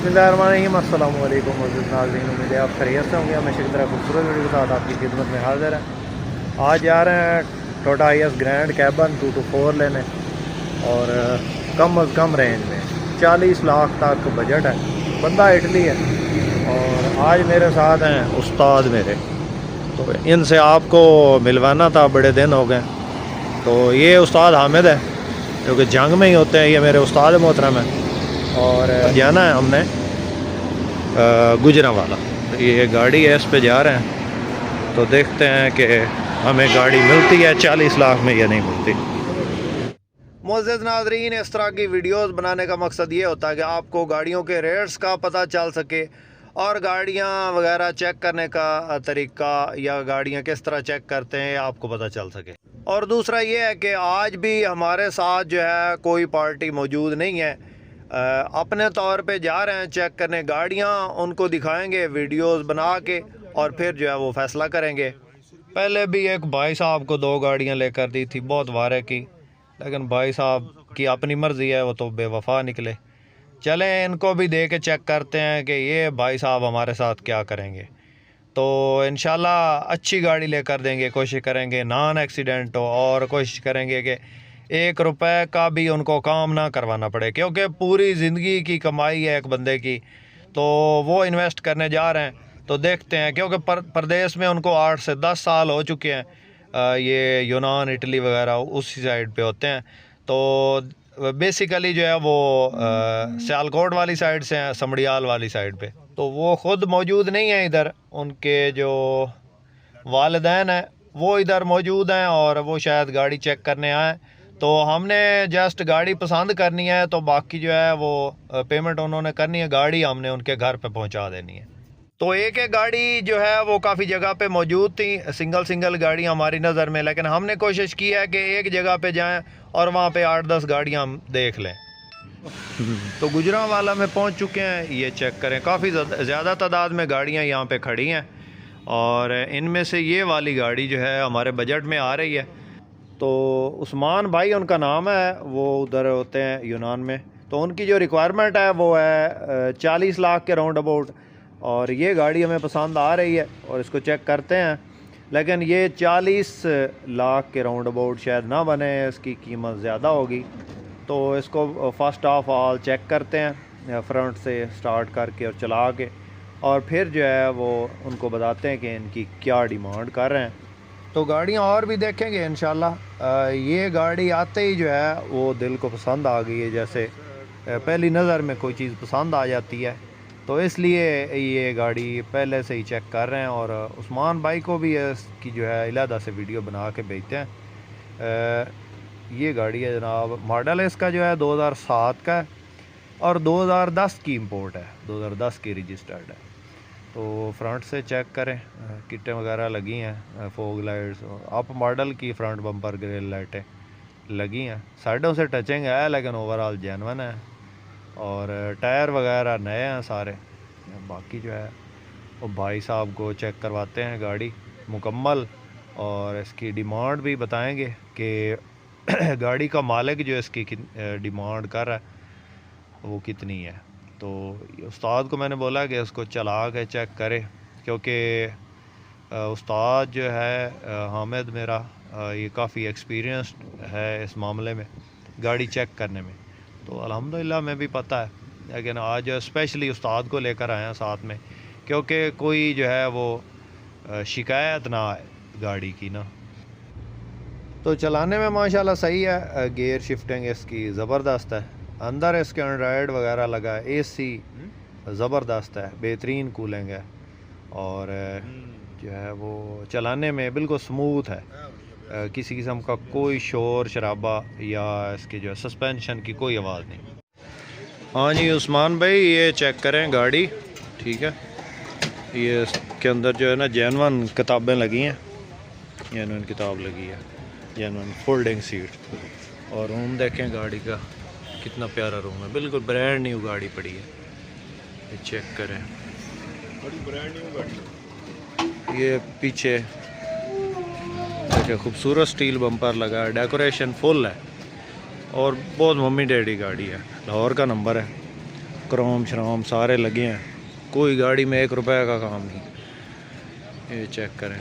बिस्मिल्लाहिर्रहमानिर्रहीम। अस्सलाम वालेकुम मोअज़्ज़िज़ नाज़रीन, उम्मीद है आप खैरियत से होंगे। हमेशा की तरह खूबसूरत वीडियो के साथ आपकी खिदमत में हाजिर है। आज जा रहे हैं टोयोटा हाइएस ग्रैंड कैबन 224 लेने और कम अज़ कम रेंज में 40 लाख तक बजट है। बंदा इटली है और आज मेरे साथ हैं उस्ताद मेरे, तो इनसे आपको मिलवाना था, बड़े दिन हो गए। तो ये उस्ताद हामिद है जो कि जंग में ही होते हैं, ये मेरे उस्ताद मोहतरम है। और जाना है हमने गुजरांवाला, तो ये गाड़ी है, इस पे जा रहे हैं। तो देखते हैं कि हमें गाड़ी मिलती है 40 लाख में या नहीं मिलती। मुअज़्ज़िज़ नाज़रीन, इस तरह की वीडियोस बनाने का मकसद ये होता है कि आपको गाड़ियों के रेट्स का पता चल सके और गाड़ियाँ वगैरह चेक करने का तरीका या गाड़ियाँ किस तरह चेक करते हैं आपको पता चल सके। और दूसरा ये है कि आज भी हमारे साथ जो है कोई पार्टी मौजूद नहीं है, अपने तौर पे जा रहे हैं चेक करने गाड़ियाँ, उनको दिखाएंगे वीडियोस बना के और फिर जो है वो फ़ैसला करेंगे। पहले भी एक भाई साहब को 2 गाड़ियाँ लेकर दी थी, बहुत वारे की, लेकिन भाई साहब की अपनी मर्ज़ी है, वो तो बेवफा निकले। चलें इनको भी दे के चेक करते हैं कि ये भाई साहब हमारे साथ क्या करेंगे। तो इंशाल्लाह अच्छी गाड़ी लेकर देंगे, कोशिश करेंगे नॉन एक्सीडेंट हो और कोशिश करेंगे कि 1 रुपए का भी उनको काम ना करवाना पड़े, क्योंकि पूरी ज़िंदगी की कमाई है एक बंदे की, तो वो इन्वेस्ट करने जा रहे हैं। तो देखते हैं, क्योंकि प्रदेश में उनको 8 से 10 साल हो चुके हैं, ये यूनान इटली वगैरह उसी साइड पे होते हैं। तो बेसिकली जो है वो सियालकोट वाली साइड से हैं, समड़ियाल वाली साइड पे। तो वो ख़ुद मौजूद नहीं है इधर, उनके जो वालिदैन हैं वो इधर मौजूद हैं और वो शायद गाड़ी चेक करने आए। तो हमने जस्ट गाड़ी पसंद करनी है, तो बाकी जो है वो पेमेंट उन्होंने करनी है, गाड़ी हमने उनके घर पे पहुंचा देनी है। तो एक गाड़ी जो है वो काफ़ी जगह पे मौजूद थी, सिंगल गाड़ी हमारी नज़र में, लेकिन हमने कोशिश की है कि एक जगह पे जाएं और वहाँ पे 8-10 गाड़ियाँ हम देख लें। तो गुजरांवाला में पहुँच चुके हैं, ये चेक करें, काफ़ी ज़्यादा तादाद में गाड़ियाँ यहाँ पे खड़ी हैं और इनमें से ये वाली गाड़ी जो है हमारे बजट में आ रही है। तो उस्मान भाई उनका नाम है, वो उधर होते हैं यूनान में। तो उनकी जो रिक्वायरमेंट है वो है 40 लाख के राउंड अबाउट, और ये गाड़ी हमें पसंद आ रही है और इसको चेक करते हैं। लेकिन ये 40 लाख के राउंड अबाउट शायद ना बने, इसकी कीमत ज़्यादा होगी। तो इसको फर्स्ट ऑफ ऑल चेक करते हैं, फ्रंट से स्टार्ट करके और चला के, और फिर जो है वो उनको बताते हैं कि इनकी क्या डिमांड कर रहे हैं। तो गाड़ियाँ और भी देखेंगे इंशाल्लाह। ये गाड़ी आते ही जो है वो दिल को पसंद आ गई है, जैसे पहली नज़र में कोई चीज़ पसंद आ जाती है, तो इसलिए ये गाड़ी पहले से ही चेक कर रहे हैं। और उस्मान भाई को भी इसकी जो है इलादा से वीडियो बना के भेजते हैं। ये गाड़ी है जनाब, मॉडल है इसका जो है 2007 का है और 2010 की इंपोर्ट है, 2010 की रजिस्टर्ड है। तो फ्रंट से चेक करें, किटें वगैरह लगी हैं, फॉग लाइट्स, अप मॉडल की फ्रंट बम्पर ग्रिल लाइटें लगी हैं, साइडों से टचिंग है लेकिन ओवरऑल जेन्युइन है, और टायर वगैरह नए हैं सारे। बाकी जो है वो भाई साहब को चेक करवाते हैं गाड़ी मुकम्मल, और इसकी डिमांड भी बताएंगे कि गाड़ी का मालिक जो इसकी डिमांड कर रहा है वो कितनी है। तो उस्ताद को मैंने बोला कि इसको चला के चेक करे, क्योंकि उस्ताद जो है हामिद मेरा, ये काफ़ी एक्सपीरियंस्ड है इस मामले में, गाड़ी चेक करने में। तो अल्हम्दुलिल्लाह मैं भी पता है, लेकिन आज स्पेशली उस्ताद को लेकर आए हैं साथ में, क्योंकि कोई जो है वो शिकायत ना आए गाड़ी की ना। तो चलाने में माशाल्लाह सही है, गियर शिफ्टिंग इसकी ज़बरदस्त है, अंदर इसके एंड्रॉयड वगैरह लगा है, एसी ज़बरदस्त है, बेहतरीन कूलिंग है, और जो है वो चलाने में बिल्कुल स्मूथ है, किसी किस्म का कोई शोर शराबा या इसकी जो है सस्पेंशन की कोई आवाज़ नहीं। हाँ जी उस्मान भाई, ये चेक करें गाड़ी, ठीक है, ये इसके अंदर जो है ना जेन्युइन किताबें लगी हैं, जेन्युइन किताब लगी है, जेन्युइन फोल्डिंग सीट, और रूम देखें गाड़ी का कितना प्यारा रूम है, बिल्कुल ब्रांड न्यू गाड़ी पड़ी है, ये चेक करें, बड़ी ब्रांड न्यू गाड़ी। ये पीछे देखिए खूबसूरत स्टील बम्पर लगा है, डेकोरेशन फुल है, और बहुत मम्मी डैडी गाड़ी है, लाहौर का नंबर है, क्रोम श्रोम सारे लगे हैं, कोई गाड़ी में 1 रुपए का काम नहीं। ये चेक करें,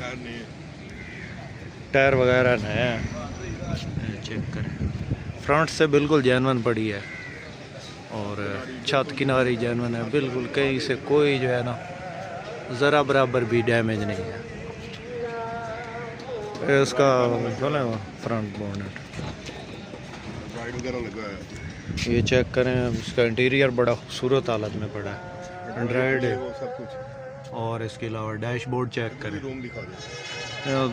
टायर वगैरह नए हैं, चेक करें। फ्रंट से बिल्कुल जेन्युइन पड़ी है और छत किनारी जेन्युइन है बिल्कुल, कहीं से कोई जो है ना ज़रा बराबर भी डैमेज नहीं है। इसका खोलें वो फ्रंट बोनेट, ये चेक करें। इसका इंटीरियर बड़ा खूबसूरत हालत में पड़ा है, एंड्रॉयड है सब कुछ। और इसके अलावा डैशबोर्ड चेक करें,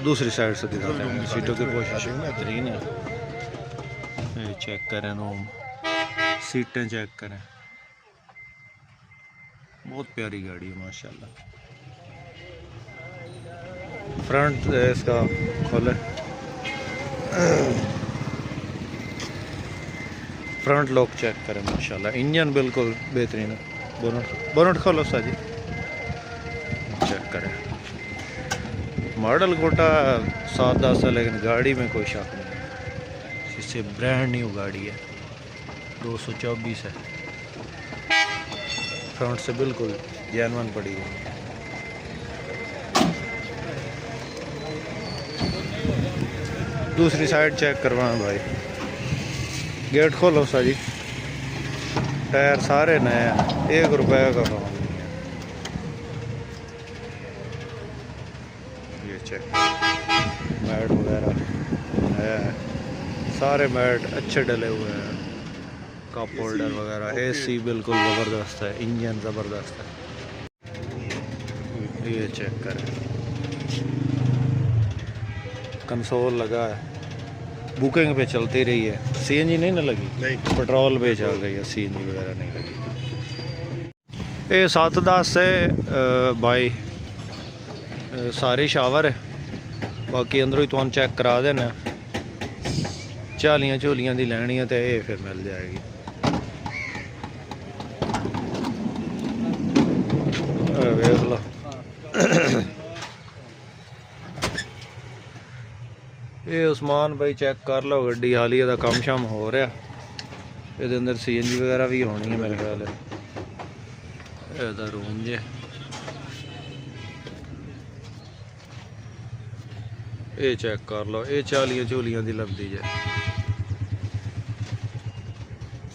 दूसरी साइड से दिखाते हैं। सीटों की कोशिश बेहतरीन है, ये चेक करें। रूम सीटें चेक करें, बहुत प्यारी गाड़ी है माशाल्लाह। फ्रंट इसका खोले, फ्रंट लॉक चेक करें माशाल्लाह। इंजन बिल्कुल बेहतरीन है। बोनट खोलो साजी, चेक करें। मॉडल कोटा 7-10 है, लेकिन गाड़ी में कोई शक नहीं है। इससे ब्रांड न्यू गाड़ी है, 224 है। फ्रंट से बिल्कुल जेन्युइन पड़ी है। दूसरी साइड चेक करवाएं भाई, गेट खोलो साजी। टायर सारे नए हैं, 1 रुपए का काम नहीं है। ये चेक, मैट वगैरह है, सारे मैट अच्छे डले हुए हैं। कप होल्डर वगैरह, एसी बिल्कुल ज़बरदस्त है, इंजन ज़बरदस्त है। ये चेक करें, कंसोल लगा है, बुकिंग पे चलती रही है। सीएनजी नहीं ना लगी? नहीं, पेट्रोल पे चल रही है, सीएनजी वगैरह नहीं लगी। ये 7-10 से भाई सारी शावर है, बाकी अंदरों ही तुम चेक करा देना। झालियाँ झोलियाँ दी लैनी है तो ये फिर मिल जाएगी। वेख लो ये उस्मान भाई चेक कर लो गड्डी, हालिया का कम शम हो रहा। ये अंदर सीएनजी वगैरह भी होनी है मेरे ख्याल। रूम जे ये चेक कर लो, ये झालियाँ झोलियाँ दी लभदी जे।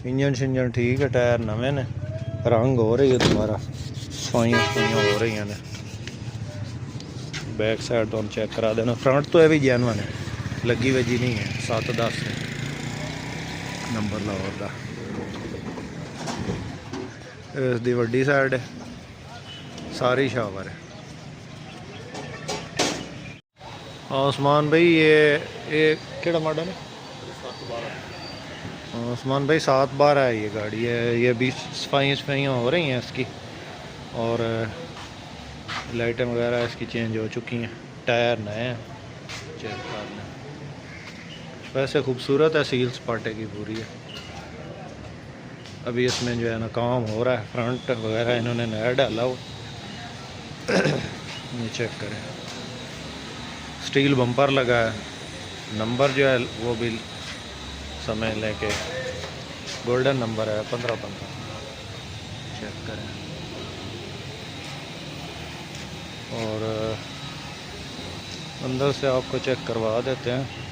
इंजन शिंजन ठीक है, टायर नवे ने, रंग हो रही है दोबारा, सफाइयाँ हो रही ने। बैक साइड तो हम चेक करा देना। फ्रंट तो ये भी जेन्युइन है, लगी वजी नहीं है। 7-10 है नंबर लाहौर का। इसकी वड्डी साइड है, सारी शावर है। उस्मान भाई ये केड़ा मॉडल है? उस्मान भाई 7-12 है ये गाड़ी है। ये भी सफाइयाँ हो रही हैं इसकी, और लाइटें वगैरह इसकी चेंज हो चुकी हैं। टायर नए हैं, चेक कर लें। वैसे खूबसूरत है, सील सपाटे की पूरी है। अभी इसमें जो है ना काम हो रहा है, फ्रंट वगैरह इन्होंने नया डाला हो। ये चेक करें, स्टील बम्पर लगा है। नंबर जो है वो भी समझ लें कि गोल्डन नंबर है, 15-15। चेक करें। और अंदर से आपको चेक करवा देते हैं।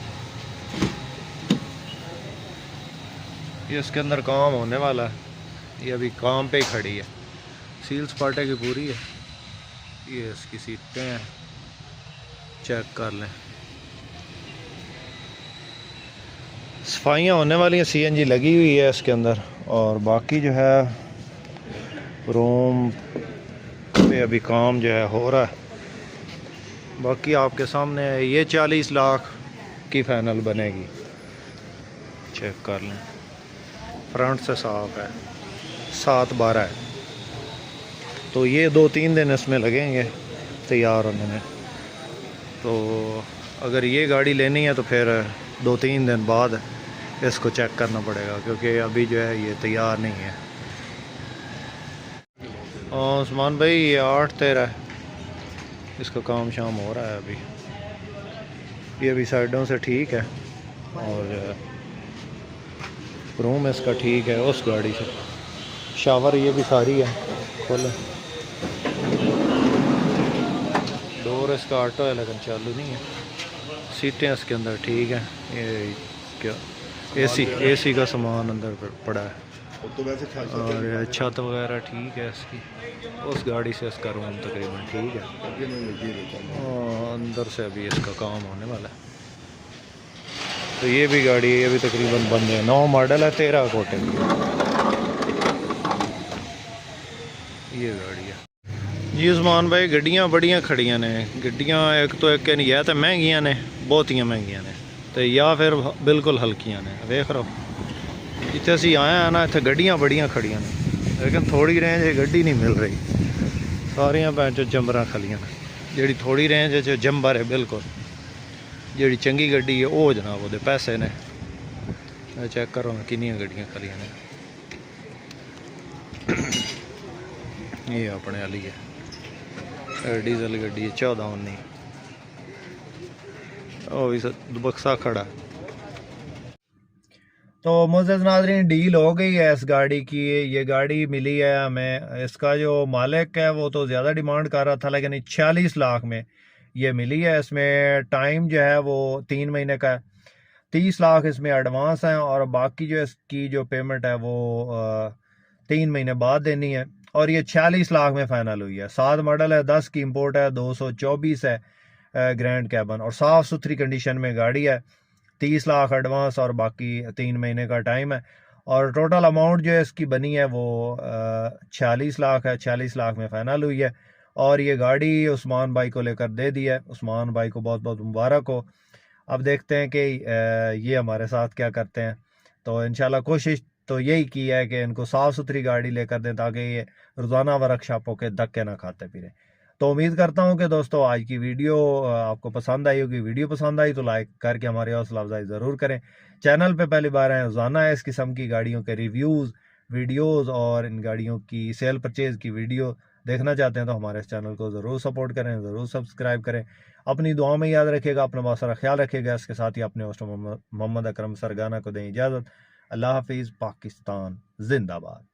ये इसके अंदर काम होने वाला है, ये अभी काम पे ही खड़ी है। सील सपाटे की पूरी है। ये इसकी सीटें हैं, चेक कर लें। सफाइयाँ होने वाली हैं, सीएनजी लगी हुई है इसके अंदर। और बाकी जो है रूम पे अभी काम जो है हो रहा है। बाकी आपके सामने है, ये 40 लाख की फाइनल बनेगी। चेक कर लें, फ्रंट से साफ है, 7-12 है। तो ये 2-3 दिन इसमें लगेंगे तैयार होने में। तो अगर ये गाड़ी लेनी है तो फिर 2-3 दिन बाद इसको चेक करना पड़ेगा, क्योंकि अभी जो है ये तैयार नहीं है। उस्मान भाई ये 8-13 है, इसका काम शाम हो रहा है अभी। ये भी साइडों से ठीक है, और रूम इसका ठीक है उस गाड़ी से। शावर ये भी सारी है खोल। डोर इसका ऑटो है लेकिन चालू नहीं है। सीटें इसके अंदर ठीक है। ये क्या एसी का सामान अंदर पड़ा है। और छत वगैरह ठीक है इसकी। उस गाड़ी से इसका रूम तकरीबन ठीक है। अंदर से अभी इसका काम होने वाला है। तो ये भी गाड़ी है, ये भी तकरीबन बंद है। 9 मॉडल है, 13 कोटे की ये गाड़ी है जी। उस्मान भाई गड्डियाँ बड़ियाँ खड़ियाँ ने। गड्डियाँ एक तो एक या तो महंगियाँ ने, बहुतियाँ महंगियाँ ने, तो या फिर बिल्कुल हल्कियाँ ने। वेख रहो जिथे असी आए हैं ना, इतने गड्डियाँ बड़ियाँ खड़ियाँ ने, लेकिन थोड़ी रेंज गड्डी नहीं मिल रही। सारियाँ भैन चो जंबरां खलियां ने। जी थोड़ी रेंज च जंबर है बिल्कुल। जी चंगी गड्डी है वो जनाब वो पैसे ने। चेक करो किनियां गड्डियां खलियां ने। ये अपने वाली है डीजल गड्डी है 1419। वो भी बक्सा खड़ा। तो मुअज़्ज़ज़ नाज़रीन डील हो गई है इस गाड़ी की। ये गाड़ी मिली है हमें। इसका जो मालिक है वो तो ज़्यादा डिमांड कर रहा था, लेकिन 46 लाख में ये मिली है। इसमें टाइम जो है वो 3 महीने का है। 30 लाख इसमें एडवांस है और बाकी जो इसकी जो पेमेंट है वो 3 महीने बाद देनी है। और ये 46 लाख में फाइनल हुई है। 7 मॉडल है, 10 की इंपोर्ट है, 224 है ग्रैंड कैबन और साफ़ सुथरी कंडीशन में गाड़ी है। 30 लाख एडवांस और बाकी 3 महीने का टाइम है। और टोटल अमाउंट जो है इसकी बनी है वो 46 लाख है। 46 लाख में फाइनल हुई है। और ये गाड़ी उस्मान भाई को लेकर दे दी है। उस्मान भाई को बहुत बहुत मुबारक हो। अब देखते हैं कि ये हमारे साथ क्या करते हैं। तो इंशाल्लाह कोशिश तो यही की है कि इनको साफ़ सुथरी गाड़ी लेकर दें ताकि ये रोज़ाना वर्कशॉपों के धक्के ना खाते फिरें। तो उम्मीद करता हूं कि दोस्तों आज की वीडियो आपको पसंद आई होगी। वीडियो पसंद आई तो लाइक करके हमारी हौसला अफजाई ज़रूर करें। चैनल पे पहली बार आए, रोज़ाना है इस किस्म की गाड़ियों के रिव्यूज़ वीडियोज़ और इन गाड़ियों की सेल परचेज़ की वीडियो देखना चाहते हैं तो हमारे इस चैनल को ज़रूर सपोर्ट करें, ज़रूर सब्सक्राइब करें। अपनी दुआ में याद रखिएगा, अपना बहुत सारा ख्याल रखिएगा। इसके साथ ही अपने होस्ट मोहम्मद अकरम सरगाना को दें इजाज़त। अल्लाह हाफिज़। पाकिस्तान जिंदाबाद।